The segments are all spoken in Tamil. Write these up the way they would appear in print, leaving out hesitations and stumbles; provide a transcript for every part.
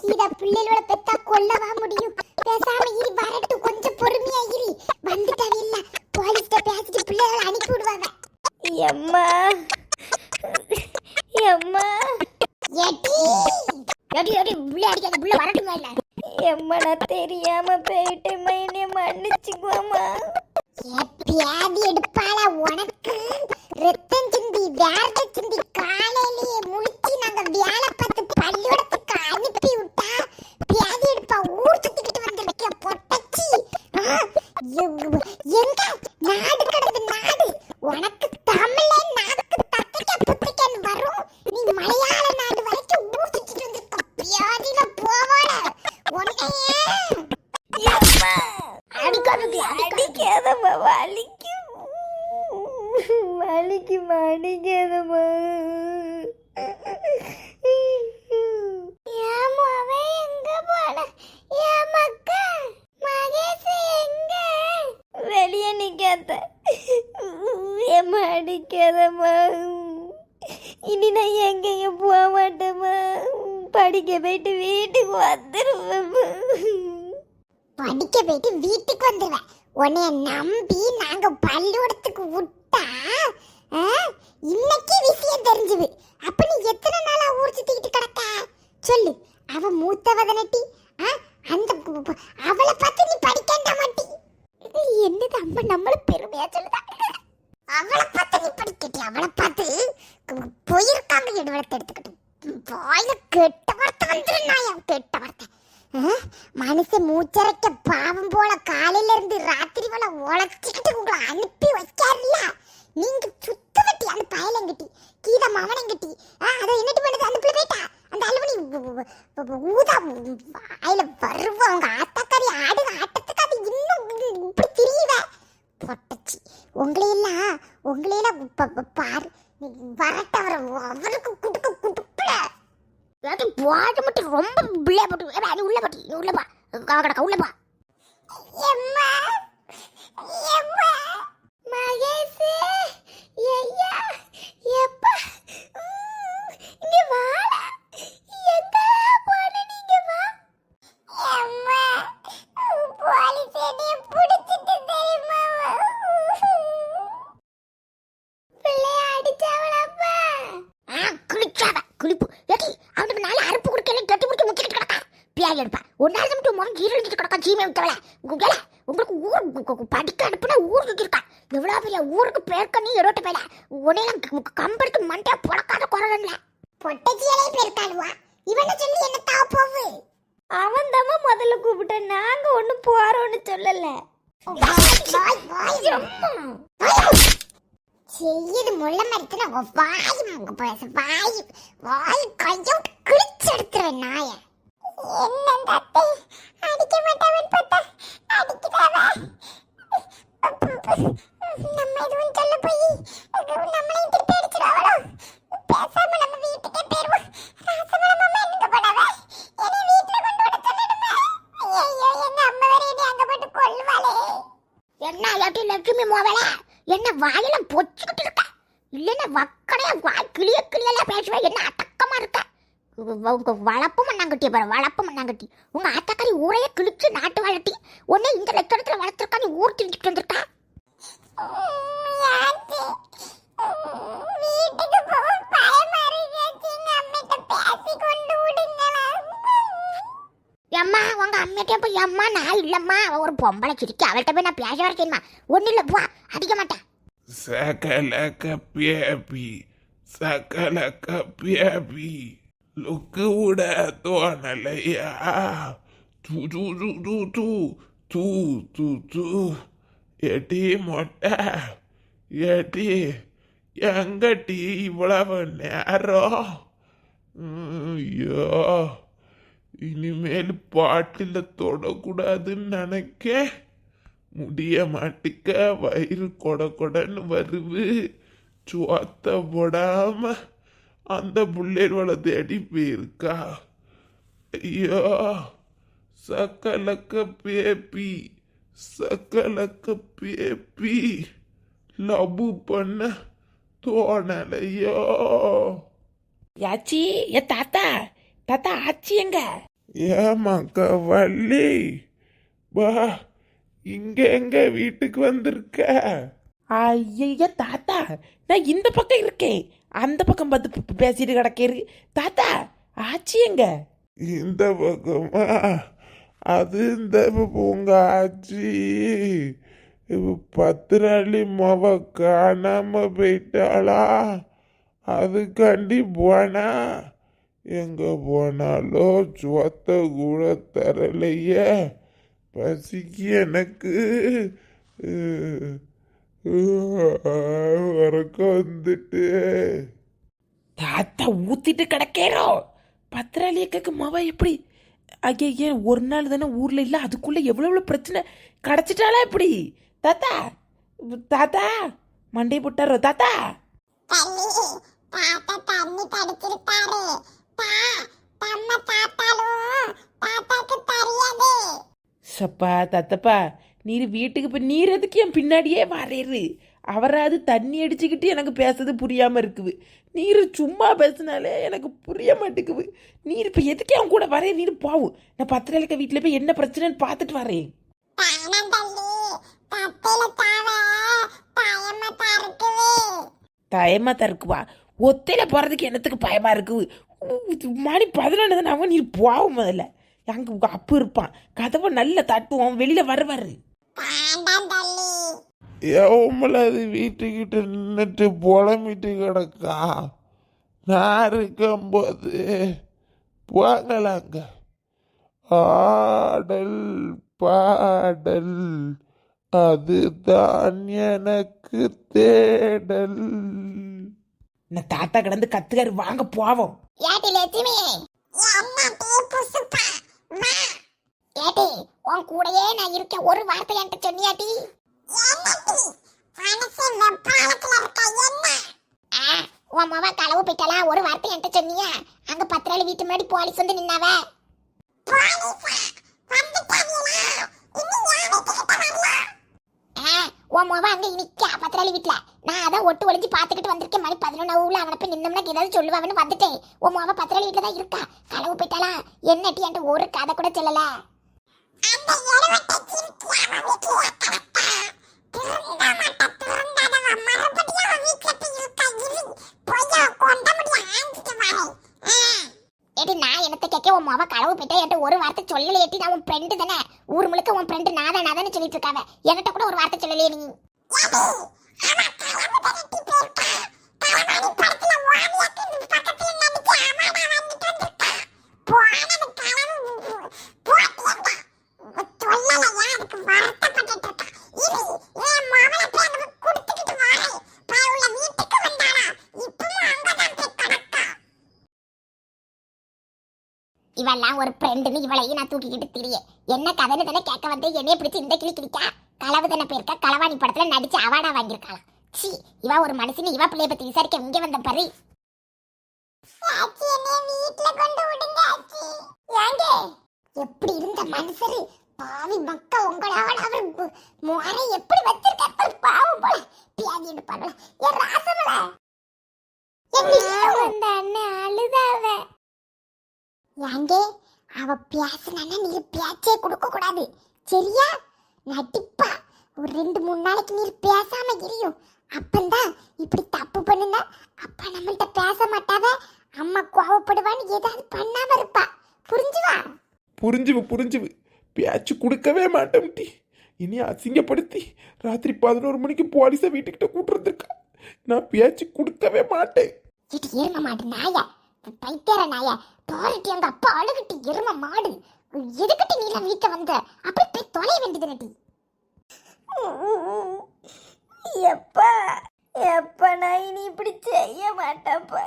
கீதா பிள்ளைகளோட பெத்தா கொல்லவா முடியும்? பேசாம இரு, வரட்டும், கொஞ்சம் பொறுமையா இரு. வந்துட்டாவே இல்ல, போலீஸ்ட பேசிட்டு பிள்ளைகளை அனுப்பி விடுவாங்க. எம்மா எம்மா ஏடி ஏடி ஏடி, புள்ள அடிக்காத, புள்ள வரட்டுமா இல்ல? எம்மா நான் தெரியாம போயிட்டேம்மா, என்னைய மன்னிச்சுக்குவாம்மா. பியாதி எடுப்பால உனக்கு ரத்தம் சிந்தி வேர்வை சிந்தி காலையிலேயே முழிச்சு நாங்க வேலை பார்த்து பள்ளியோடத்துக்கு அனுப்பி விட்டா பியாதி எடுப்பா ஊர் சுத்திக்கிட்டு வந்திருக்க பொட்டச்சி. எங்க நாடு கடந்து நாடு, உனக்கு தமிழே நாக்கு தத்திக்க புத்திக்கன்னு வரும். நீ மலையாள நாடு வரைக்கும் ஊர் சுத்திட்டு வந்திருக்க பியாதில போவாட உன்னையே. அடிக்காதம்மா, வலிக்கும் வலிக்குமா, அடிக்காதம்மா. ஏமாவே எங்க போன? ஏமாக்கா மகேஷ் எங்க? வெளியே நிக்காத, ஏம்மா அடிக்காதம்மா. இனி நான் எங்கேயும் போக மாட்டேம்மா, படிக்க போயிட்டு வீட்டுக்கு வந்துடுவேம்மா. படிக்க போயிட்டு வீட்டுக்கு வந்துருவேன். உன்னைய நம்பி நாங்க பள்ளிக்கூடத்துக்கு விட்டா இன்னைக்கு விஷயம் தெரிஞ்சுது. அப்ப நீ எத்தனை நாளா ஊர் சுத்திக்கிட்டு கிடக்க சொல்லு. அவ மூத்தவதனட்டி, அந்த அவளை பார்த்து நீ படிக்கண்ட மாட்டி. என்னது அம்மா நம்மள பெருமையா சொல்லுதா? அவளை பார்த்து நீ படிக்கட்டி, அவளை பார்த்து போயிருக்காங்க எடுவளத்தை எடுத்துக்கிட்டு. வாயில கெட்ட வார்த்தை வந்துடும், நான் கெட்ட வார்த்தை. மனுஷன் மூச்சரைக்க பாவம் போல காலையில இருந்து ராத்திரி போல உழைச்சிக்கிட்டு உங்களை அனுப்பி வைக்காருல்ல. நீங்க சுத்த வட்டி அந்த பயலங்கட்டி கீதா மவனங்கட்டி. அதை என்னட்டு பண்ணுது அந்த பிள்ளை போயிட்டா அந்த அலுவலி ஊதா வாயில வருவா. அவங்க ஆத்தாக்காரி ஆடுக ஆட்டத்துக்கு அது இன்னும் இப்படி தெரியவ பொட்டச்சி. உங்களையெல்லாம் பாரு வரட்ட அவருக்கு குடுக்க குடுப்பல. போட மட்டும் ரொம்ப பிள்ளைய போட்டு அது உள்ள பட்டி உள்ளப்பா கடக்க உள்ளப்பா. எம்மா எம்மா மகேஷ் ஐயா எப்பா இங்க வாடா. எங்க போன நீங்க வா. எம்மா போலீஸ் என்னைய பிடிச்சிட்டு தெரியுமா? பிள்ளைய அடிச்சவளப்பா. குளிச்சாவ குளிப்பு ஏடி அவனுக்கு நாளை அறுப்பு கொடுக்கல கட்டி முடிச்சு முச்சிட்டு கிடக்கா பியாய் எடுப்பா. ஒரு நாள் மட்டும் மொழி கீழடிச்சிட்டு கிடக்கா ஜீமே விட்டவள. உங்களுக்கு ஊர் படிக்க அனுப்புனா ஊர் சுற்றிருக்கா. எவ்வளோ பெரிய ஊருக்கு பேர்க்க நீ எரோட்ட போயில உடையெல்லாம் கம்பெடுத்து மண்டையா புழக்காத குறவன்ல பொட்டச்சியலே பேருக்காளுவா. இவனை சொல்லி என்ன தாவ போவு? அவன் தாம்மா முதல்ல கூப்பிட்டேன், நாங்க ஒன்றும் போறோம்னு சொல்லல. செய்யது முள்ள மரத்துல வாய் பேச வாய் வாய் கையோட்டு கிழிச்சு எடுத்துருவேன் நாய. என்ன அத்தை அடிக்க மாட்டாவன் பார்த்தா அடிக்கிறாவ. நம்ம எதுவும் சொல்ல போய் நம்மளையும் திருப்பி அடிச்சிருவாளோ? பேசாம நம்ம வீட்டுக்கே போயிருவோம். ராசமலம் அம்மா என்னங்க பண்ணாவ? என்னை வீட்டுல கொண்டு விட சொல்லிடுமா? ஐயோ எங்க அம்மா வேற என்னை அங்க போட்டு கொல்லுவாளே. என்ன லட்சுமி மோவல என்ன வாயெல்லாம் பொச்சுக்கிட்டு இருக்க? இல்லைன்னா வக்கடையா வாய் கிளிய கிளியெல்லாம் பேசுவேன். என்ன அடக்கமா இருக்க? உங்க வளப்பு மண்ணாங்கட்டி பாரு, வளப்பு மண்ணாங்கட்டி. உங்க ஆத்தாக்காரி ஊரையே கிழிச்சு நாட்டு வளர்த்தி உன்னை இந்த லட்சணத்துல வளர்த்துருக்கா. நீ ஊர் திருச்சிட்டு வந்திருக்கா. அம்மா உங்க அம்மிட்ட போய் அம்மா நான் இல்லம்மா ஒரு பொம்பளை சிரிக்க அவள்கிட்ட போய் நான் பேச வர செய்யுமா? ஒன்னும் இல்லை போ, அடிக்க மாட்டேன். சகலக்க பேபி சகலக்க பேபி லுக்கு விட தோணலையா? தூ தூ தூ தூ தூ தூ தூ தூ எட்டி மொட்டை எட்டி எங்கட்டி இவ்வளவு நேரம்? ஐயோ இனிமேல் பாட்டில தொடக்கூடாதுன்னு நினைக்க முடிய மாட்டிக்க. வயிறு கொடன்னு வருது. சுவாத்த போடாம அந்த புள்ளையோட தேடி போயிருக்கா. ஐயோ சக்கலக்க பேபி சக்கலக்க பேபி லவ் பண்ண தோணலையோ? யாச்சி ஏ தாத்தா தாத்தா ஆச்சி எங்க? ஏமாக்கா வள்ளி வா, இங்க எங்க வீட்டுக்கு வந்திருக்க? ஐயா தாத்தா, நான் இந்த பக்கம் இருக்கேன், அந்த பக்கம் பார்த்து பேசிட்டு கிடக்கேரு. தாத்தா ஆச்சி எங்க? இந்த பக்கமா? அது இந்த உங்க ஆச்சி பத்திராளி மவ காணாம போயிட்டாளா, அதுக்காண்டி போனா. எங்க போனாலோ சொத்த கூட தரலையே, பசிக்கு எனக்கு உறக்கம் வந்துட்டு. தாத்தா ஊத்திட்டு கிடக்கேரோ. பத்திராளியக்காக்கு மாவா எப்படி? ஐயா ஏன் ஒரு நாள் தானே ஊர்ல இல்ல, அதுக்குள்ள எவ்வளவு பிரச்சனை கிடைச்சிட்டாளா எப்படி? தாத்தா தாத்தா மண்டை போட்டாரோ தாத்தா? தண்ணி தாத்தா தண்ணி தடுத்திருப்பாரு. தம்ம தாத்தாலும் தாத்தாக்கு தெரியாது. சப்பா தாத்தப்பா, நீர் வீட்டுக்கு இப்போ நீர் எதுக்கு என் பின்னாடியே வரையிரு? அவராது தண்ணி அடிச்சுக்கிட்டு எனக்கு பேசுறது புரியாமல் இருக்குது. நீர் சும்மா பேசினாலே எனக்கு புரிய மாட்டேங்குது. நீர் இப்போ எதுக்கு என் கூட வரைய? நீர் போவும், நான் பத்திரிக்கை வீட்டில் போய் என்ன பிரச்சனைன்னு பார்த்துட்டு வரேன். பயமா தான் இருக்குவா? ஒத்தையில போறதுக்கு என்னத்துக்கு பயமா இருக்குது? மணி 11 தானே அவன். நீர் போவும் முதல்ல. அங்க அப்பு இருப்பான், கதவை நல்லா தட்டுவோம், வெளியில வருவாரு. எவ்வளவு அது வீட்டுக்கிட்ட நின்றுட்டு புலம்பிட்டு கிடக்கா. நான் இருக்கும்போது போகலாங்க. ஆடல் பாடல் அதுதான் எனக்கு தேடல். நான் தாத்தா கிடந்து கத்துக்காரு, வாங்க போவோம். ஏட்டி லட்சுமி, ஏட்டி உன் கூடயே நான் இருக்க, ஒரு வார்த்தை என்கிட்ட சொன்னியாட்டி? உன் மாவா களவு போயிட்டாளா, ஒரு வார்த்தை என்கிட்ட சொன்னியா? அங்க பத்திராளி வீட்டு முன்னாடி போலீஸ் வந்து நின்னாவ. உன் மாவா அங்க நிக்கா பத்திராளி வீட்டுல. நான் அதான் ஒட்டு ஒளிஞ்சு பாத்துக்கிட்டு வந்திருக்கேன். மணி 11 அவனை போய் நின்னோம்னா ஏதாவது சொல்லுவான்னு வந்துட்டேன். உன் மாவா பத்திராளி வீட்டுல தான் இருக்கா, களவு போயிட்டாளா? என்னட்டி என்கிட்ட ஒரு கதை கூட சொல்லல. ஏடி நான் என்னத்த கேட்க, உன் மாவா களவு போயிட்டா என்கிட்ட ஒரு வார்த்தை சொல்லல. ஏட்டி நான் உன் ஃப்ரெண்டு தானே, ஊர் முழுக்க உன் ஃப்ரெண்டு நான் தானே சொல்லிட்டு இருக்காவ. என்கிட்ட கூட ஒரு வார்த்தை சொல்லலையே நீ. இவெல்லாம் ஒரு ஃப்ரெண்டுன்னு இவளையும் நான் தூக்கிக்கிட்டு திரிய. என்ன கதைன்னு தானே கேட்க வந்து என்னைய பிடிச்சி இந்த கிளி கிளிக்கா. களவு தானே போயிருக்கா, களவாணி படத்துல நடிச்சு அவார்டா வாங்கியிருக்கலாம். சி, இவ ஒரு மனுஷன், இவ பிள்ளைய பத்தி விசாரிக்க இங்க வந்த பாரு. எப்படி இருந்த மனுஷரு பாவி மக்கா, உங்களால அவர் முறை எப்படி வச்சிருக்க பாவம் போல. பியாதி எடுப்பாங்க என் ராசமல அந்த அண்ணன் அழுதாவ. ஏங்கே அவ பேசுனா நீ பேச்சே கொடுக்க கூடாது சரியா? நடிப்பா ஒரு 2-3 நாளைக்கு நீ பேசாம இரியும். அப்பந்தான் இப்படி தப்பு பண்ணுங்க, அப்பா நம்மள்ட்ட பேச மாட்டாவ, அம்மா கோவப்படுவான்னு ஏதாவது பண்ணாம இருப்பா. புரிஞ்சுவா? புரிஞ்சுவு பேச்சு கொடுக்கவே மாட்டேன் டி. இனி அசிங்கப்படுத்தி ராத்திரி 11 மணிக்கு போலீஸை வீட்டுக்கிட்ட கூட்டுறதுக்கா? நான் பேச்சு கொடுக்கவே மாட்டேன். இது எரும மாடு நாய, பைத்தியர நாய, பாருட்டி எங்க அப்பா அழுகிட்டு எரும மாடு. எதுக்கிட்டு நீ எல்லாம் வீட்டை வந்த? அப்படி போய் தொலைய வேண்டியது நடி. எப்பா எப்பா நான் இனி இப்படி செய்ய மாட்டேன்ப்பா.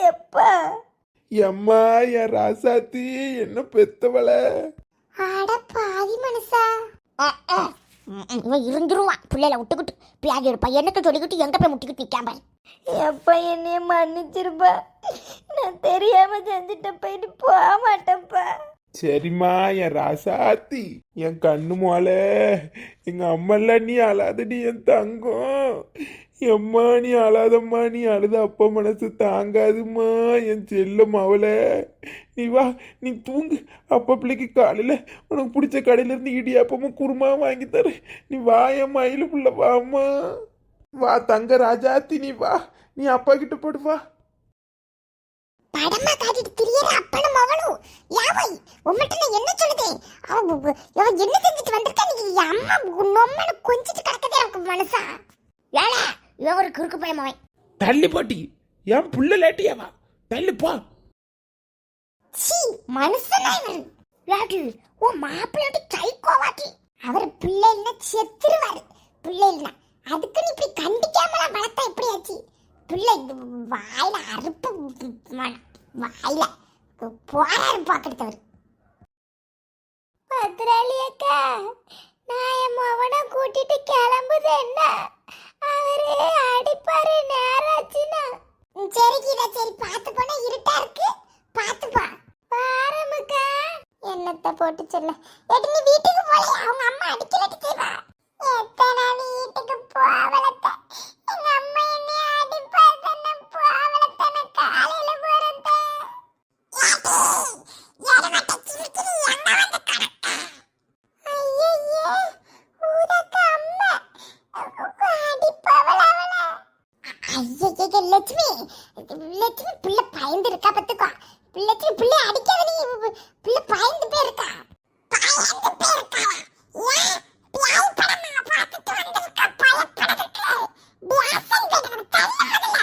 எப்பா எம்மா என் ராசாத்தி, என்ன பெத்தவள. அட பாவி மனுஷா. இவன் இருந்துருவான் பிள்ளைல விட்டுக்கிட்டு பியாதி எடுப்பா. எனக்கு சொல்லிக்கிட்டு எங்க போய் முட்டிக்கிட்டு நிக்காம. எப்பா என்னைய மன்னிச்சிருப்பா, நான் தெரியாம செஞ்சுட்ட, போயிட்டு போக மாட்டேன்ப்பா. சரிம்மா என் ராசாத்தி என் கண்ணு மோள எங்க அம்மால நீ அழாதடி என் தங்கம் எம்மா நீ அழாதம்மா நீ அழுத அப்பா மனசு தாங்காதும்மா என் செல்லம் அவளை நீ வா நீ தூங்கு அப்பா பிள்ளைக்கு காலையில் உனக்கு பிடிச்ச கடையில இருந்து இடியாப்பமும் குருமா வாங்கி தரேன் நீ வா என் மயிலு புள்ள வாம்மா வா தங்க ராஜாத்தி நீ வா நீ அப்பா கிட்ட போடு வா படமா காட்டிட்டு திரியற அப்பனும் அவளும் யாவை உம்மட்ட நான் என்ன சொல்லுதே அவ என்ன செஞ்சுட்டு வந்திருக்கா நீ அம்மா நொம்மன கொஞ்சிட்டு கிடக்கதே எனக்கு மனசா ஏல இவன் ஒரு குறுக்கு பயமாவை தள்ளி போட்டி என் புள்ள லேட்டியாவா தள்ளி போ சீ மனுஷனா இவன் லாட்டி ஓ மாப்பிள்ளையோட சைக்கோவாட்டி அவர் பிள்ளை இல்ல செத்துருவாரு பிள்ளை இல்ல அதுக்கு நீ இப்படி கண்டிக்காமலாம் வளர்த்தா எப்படி ஆச்சு பிள்ளை வாயில அறுப்பு வாயில போறாரு பாக்கிட்டவர் பத்ராளி அக்கா நான் என் மவனை கூட்டிட்டு கிளம்புது என்ன அவரு அடிப்பாரு நேராச்சுன்னா சரி கீதா சரி பார்த்து போனா இருட்டா இருக்கு பார்த்து போ பாரமுக்கா என்னத்த போட்டு சொல்ல எடி நீ வீட்டுக்கு போல அவங்க அம்மா அடிக்கலட்டு செய்வா எத்தனை வீட்டுக்கு போவலத்த எங்க அம்மா என்ன அடிப்பாதன போவலத்தன காலையில போறத யாரு மட்ட சிரிச்சிரி அங்க வந்து கடக்க ஐயே ஊதக்க அம்மா அடிப்பாவல அவள ஐயே லட்சுமி லட்சுமி பிள்ளை பயந்து இருக்கா பத்துக்கோ லட்சுமி பிள்ளை அடிக்காத நீ பிள்ளை பயந்து போயிருக்கா பயந்து போயிருக்கா ஏன் பியாய் படமா பார்த்துட்டு வந்திருக்கா பயப்படறதுக்கு பியாசம் கேட்டது தள்ளாதல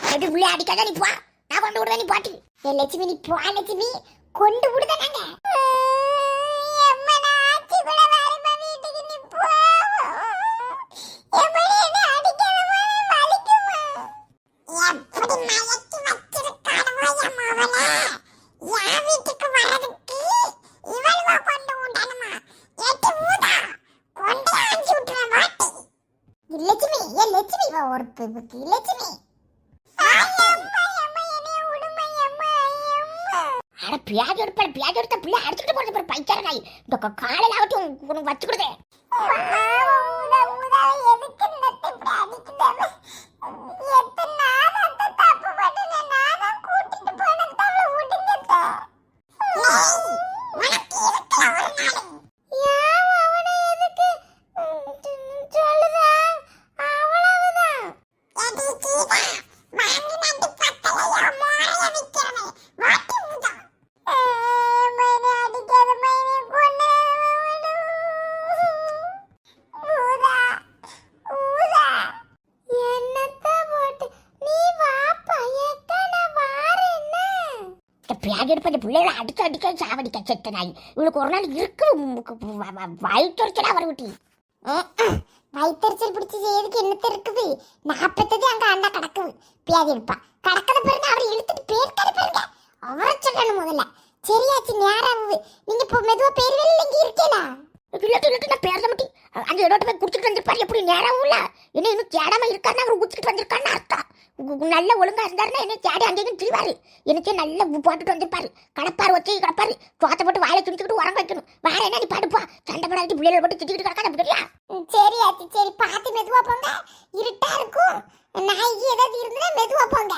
எடி பிள்ளை அடிக்காத நீ போ நான் கொண்டு விடுவேன் நீ பாட்டி ஏ லட்சுமி நீ போ லட்சுமி கொண்டு விடுதா நாங்க அம்மா நான் ஆச்சி கூட வரமா வீட்டுக்கு நீ போ எம்மா என்ன அடிக்காத வலிக்குமா எப்படி மயக்கி வச்சிருக்காளோ என் மவளே என் வீட்டுக்கு வரதுக்கு இவளுவா கொண்டு உண்டனுமா எட்டு ஊதா கொண்டு அஞ்சு விட்டுருவேன் மாட்டி லட்சுமி ஏ லட்சுமி வா ஒரு லட்சுமி அட பியாஜ் எடுத்த பிள்ளை அடிச்சுட்டு போறது பாரு பைக்கார நாய் இந்த காலையில ஆகட்டும் உனக்கு வச்சு கொடுதே பிள்ளைகளை அடிக்க அடிக்க சாவடிக்க செத்த நாய் இவளுக்கு ஒரு நாள் இருக்கு வயிற்றுச்சலா வரவிட்டி வயிற்றுச்சல் பிடிச்சி செய்யறதுக்கு என்னத்த இருக்குது நாற்பத்தது அங்க அண்ணா கிடக்குது பியாதி எடுப்பா கடக்கத பிறகு அவரை இழுத்துட்டு பேர்க்காரு பாருங்க அவரை சொல்லணும் முதல்ல சரியாச்சு நேரம் நீங்க இப்போ மெதுவா பேர் வெளியில இங்க இருக்கேனா இல்லாட்டி நான் பேர் மட்டும் அந்த இடத்த போய் குடிச்சிட்டு வந்திருப்பாரு எப்படி நேரம் இல்ல என்ன இன்னும் தேடாம இருக்காருன்னா அவர் குடிச்சிட்டு வந்திருக்காருன்னு அர்த்தம் நல்ல ஒழுங்கா இருந்தாருன்னா என்ன தேடி அங்கேயும் திரிவாரு எனக்கு நல்ல போட்டுட்டு வந்திருப்பாரு கடப்பாரு வச்சு கடப்பாரு தோத்த போட்டு வாயில துணிச்சுக்கிட்டு உரம் வைக்கணும் வேற என்ன நீ பாடுப்பா சண்டை போடாது பிள்ளைகளை போட்டு திட்டிக்கிட்டு கிடக்காத அப்படியா சரி ஆச்சு சரி பார்த்து மெதுவா போங்க இருட்டா இருக்கும் நாய்க்கு ஏதாவது இருந்தா மெதுவா போங்க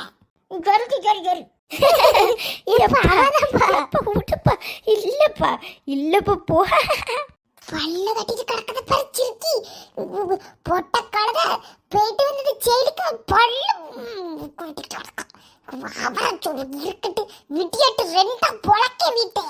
சரி சரி சரி இல்லப்பா போ பல்ல கட்டிட்டு கிடக்கத பறிச்சிருக்கி பொட்ட கழுத போயிட்டு வந்தது செயலுக்கு பல்லு இருக்கட்டு விட்டியட்டு ரெண்டா பொழக்க வீட்டை